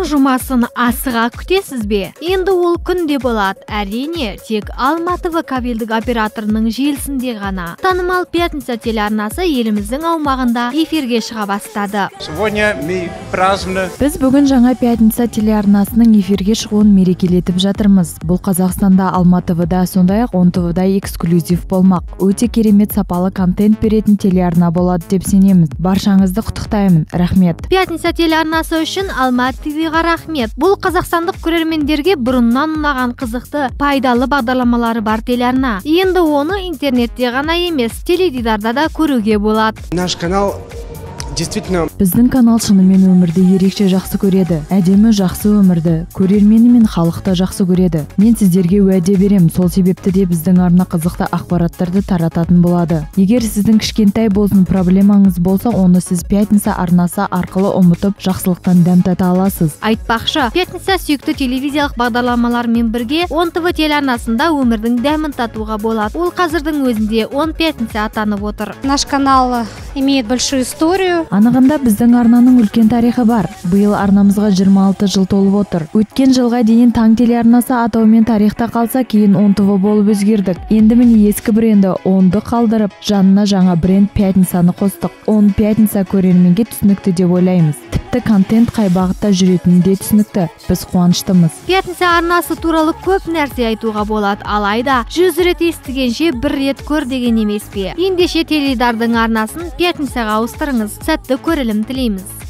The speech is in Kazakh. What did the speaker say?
Аптаның жұмасын асыға күтесіз бе? Енді ол күнде болады. Әрине, тек Алматы кабелдік операторының желісінде ғана. Танымал Пятница телеарнасы еліміздің аумағында эфирге шыға бастады. Біз бүгін жаңа Пятница телеарнасының эфирге шығуын мерекелетіп жатырмыз. Бұл Қазақстанда Алматыда, сондай-ақ ОНТВда эксклюзив болмақ. Өте керемет сапалы контент беретін телеарна болады деп сенеміз. Баршаңызды құттықтаймын. Рахмет. Пятница телеарнасы үшін Алматы ТВ-ға рахмет. Бұл қазақстандық көрермендерге бұрыннан ұнаған қызықты, пайдалы бағдарламалары бар телеарна. Енді оны интернетте ғана емес, теледидарда да көруге болады. Наш канал действительно... Біздің канал шынымен өмірді ерекше жақсы көреді. Әдемі жақсы өмірді, көрермені мен халықты жақсы көреді. Мен сіздерге уәде берем, сол себепті де біздің арна қызықты ақпараттарды тарататын болады. Егер сіздің кішкентай болсын проблемаңыз болса, оны сіз Пятница арнасы арқылы ұмытып, жақсылықтан дәм тата аласыз. Айтпақшы, Пятница сүйікті телевизиялық бағдарламалармен бірге ОНТВ телеарнасында өмірдің дәмін татуға болады. Ол қазірдің өзінде 10 Пятница атанып отыр. Наш канал имеет большую историю. Анығында біздің арнаның үлкен тарихы бар. Биыл арнамызға 26 жыл толып отыр. Өткен жылға дейін Таң телеарнасы атауымен тарихта қалса, кейін ОНТВ болып өзгердік. Енді міне ескі бренді ОНДы қалдырып, жанына жаңа бренд Пятницаны қостық. 10 Пятница көрерменге түсінікті деп ойлаймыз. Тіпті контент қай бағытта жүретіні де түсінікті. Біз қуаныштымыз. Пятница арнасы туралы көп нәрсе айтуға болады, алайда 100 рет естігенше бір рет көр деген емес пе? Ендеше теледидардың арнасын Пятницаға ауыстырыңыз. Сәтті көрілім тілейміз.